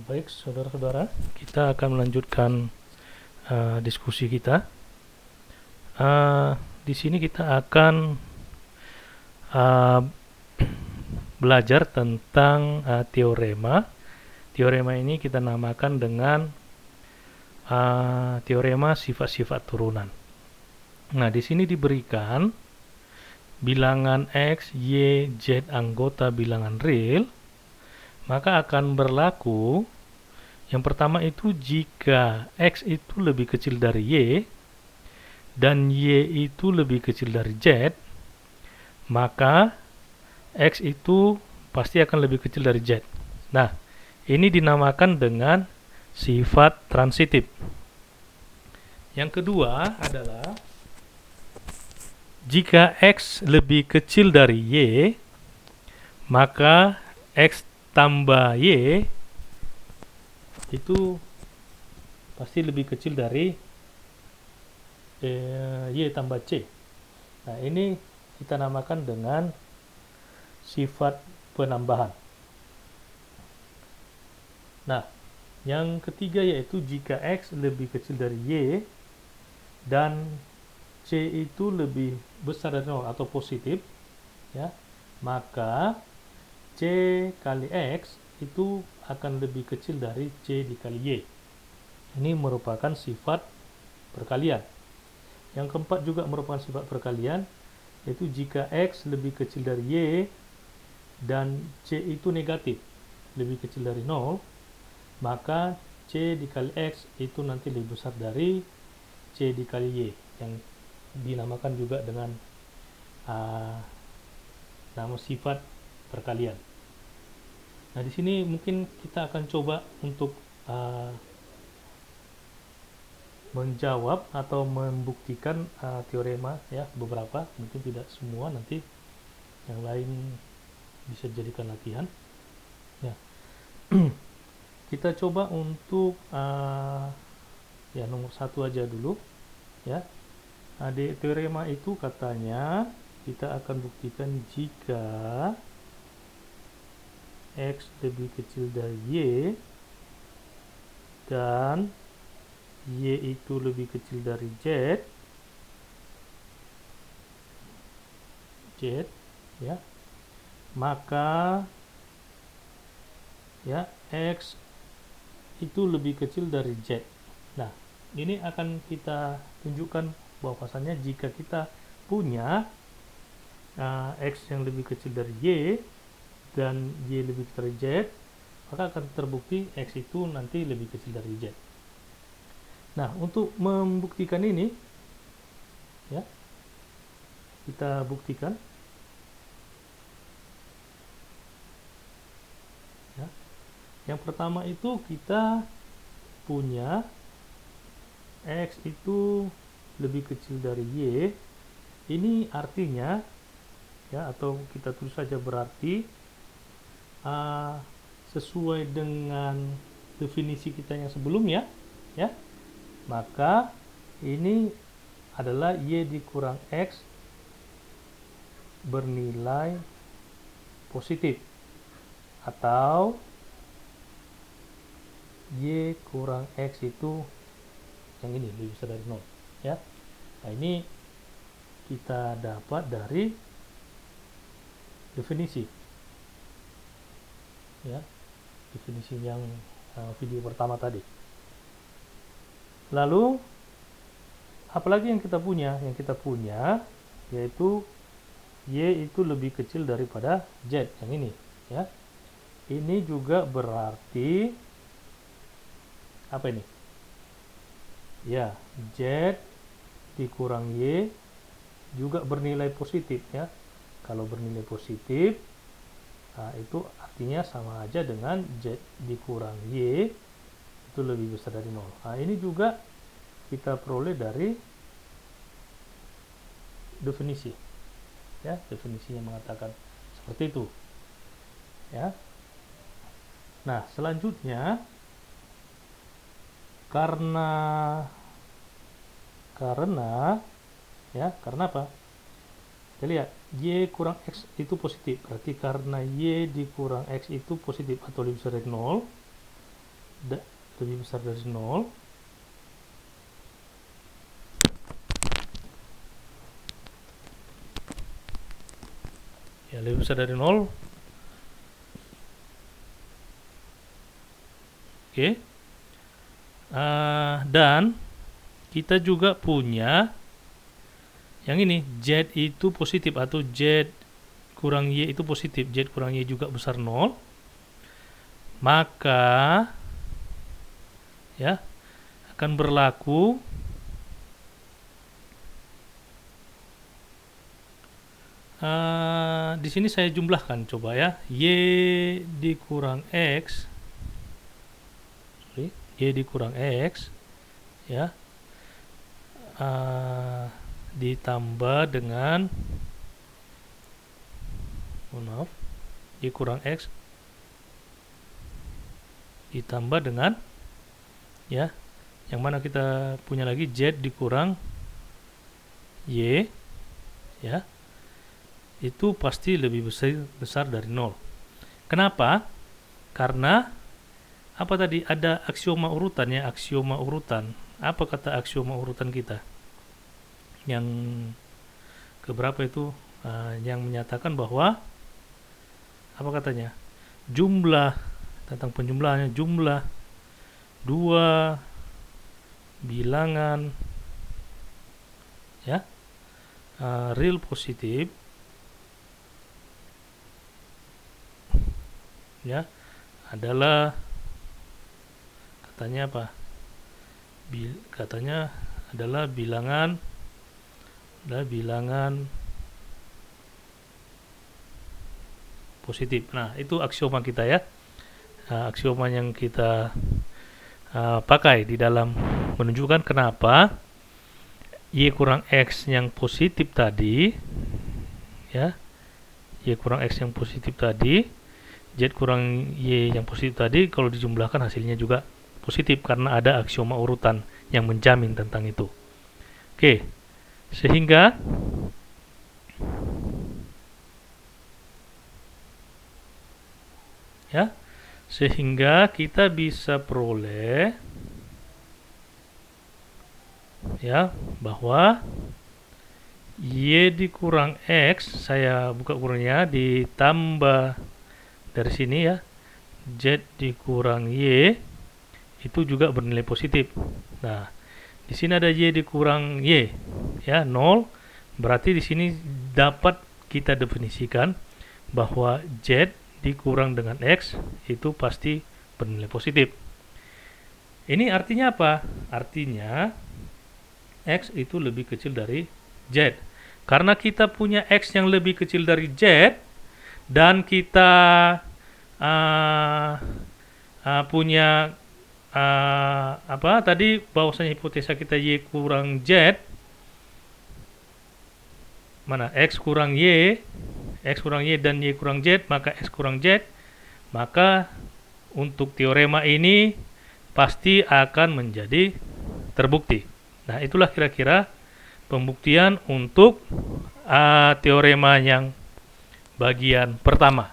Baik, saudara-saudara, kita akan melanjutkan diskusi kita. Di sini kita akan uh, belajar tentang teorema. Teorema ini kita namakan dengan teorema sifat-sifat turunan. Nah, di sini diberikan bilangan X, Y, Z anggota bilangan real, maka akan berlaku yang pertama itu jika X itu lebih kecil dari Y dan Y itu lebih kecil dari Z, maka X itu pasti akan lebih kecil dari Z. Nah, ini dinamakan dengan sifat transitif. Yang kedua adalah jika X lebih kecil dari Y, maka X tambah Y itu pasti lebih kecil dari Y tambah C. Nah, ini kita namakan dengan sifat penambahan. Nah, yang ketiga yaitu jika X lebih kecil dari Y dan C itu lebih besar dari 0 atau positif, ya, maka C kali X itu akan lebih kecil dari C dikali Y. Ini merupakan sifat perkalian. Yang keempat juga merupakan sifat perkalian, yaitu jika X lebih kecil dari Y dan C itu negatif, lebih kecil dari 0, maka C dikali X itu nanti lebih besar dari C dikali Y, yang dinamakan juga dengan nama sifat perkalian. Nah, di sini mungkin kita akan coba untuk menjawab atau membuktikan teorema, ya, beberapa, mungkin tidak semua, nanti yang lain bisa jadikan latihan. Ya, kita coba untuk ya nomor 1 aja dulu, ya. Di teorema itu katanya kita akan buktikan jika X lebih kecil dari Y dan Y itu lebih kecil dari Z, ya, maka ya X itu lebih kecil dari Z. Nah, ini akan kita tunjukkan bahwasannya jika kita punya X yang lebih kecil dari Y dan Y lebih kecil dari Z, maka akan terbukti X itu nanti lebih kecil dari Z. Nah, untuk membuktikan ini, ya, kita buktikan. Ya. Yang pertama itu kita punya X itu lebih kecil dari Y. Ini artinya, ya, atau kita tulis saja berarti sesuai dengan definisi kita yang sebelumnya, ya, maka ini adalah Y dikurang X bernilai positif, atau Y kurang X itu yang ini lebih besar dari 0, ya. Nah, ini kita dapat dari definisi, ya, definisi yang video pertama tadi. Lalu apalagi yang kita punya? Yang kita punya yaitu Y itu lebih kecil daripada Z, yang ini, ya. Ini juga berarti apa ini? Ya, Z dikurang Y juga bernilai positif, ya. Kalau bernilai positif, itu artinya sama aja dengan Z dikurang Y itu lebih besar dari 0. Nah, ini juga kita peroleh dari definisi, ya, definisinya mengatakan seperti itu, ya. Nah, selanjutnya karena ya, karena apa? Kita lihat Y kurang X itu positif, berarti karena Y dikurang X itu positif atau lebih besar dari 0, lebih besar dari 0, ya lebih besar dari 0. Oke. Dan kita juga punya yang ini, Z itu positif atau Z kurang Y itu positif, Z kurang Y juga besar 0, maka ya akan berlaku di sini saya jumlahkan coba ya, Y dikurang X, Y dikurang X ya, ditambah dengan Y kurang X ditambah dengan ya, yang mana kita punya lagi Z dikurang Y ya, itu pasti lebih besar dari 0. Kenapa? Karena apa tadi, ada aksioma urutan ya, aksioma urutan. Apa kata aksioma urutan kita? Yang keberapa itu? Yang menyatakan bahwa apa katanya? Jumlah, tentang penjumlahannya, jumlah dua bilangan ya real positif ya adalah katanya apa? Katanya adalah bilangan positif. Nah, itu aksioma kita ya. Aksioma yang kita pakai di dalam menunjukkan kenapa Y kurang X yang positif tadi ya, Y kurang X yang positif tadi, Z kurang Y yang positif tadi, kalau dijumlahkan hasilnya juga positif karena ada aksioma urutan yang menjamin tentang itu. Oke, sehingga ya, sehingga kita bisa peroleh ya bahwa Y dikurang X, saya buka kurangnya, ditambah dari sini ya, Z dikurang Y itu juga bernilai positif. Nah, di sini ada Y dikurang Y ya, 0. Berarti di sini dapat kita definisikan bahwa Z dikurang dengan X itu pasti bernilai positif. Ini artinya apa? Artinya X itu lebih kecil dari Z. Karena kita punya X yang lebih kecil dari Z dan kita punya apa tadi, bahwasanya hipotesa kita Y kurang Z, mana X kurang Y dan Y kurang Z, maka X kurang Z, maka untuk teorema ini pasti akan menjadi terbukti. Nah, itulah kira-kira pembuktian untuk teorema yang bagian pertama.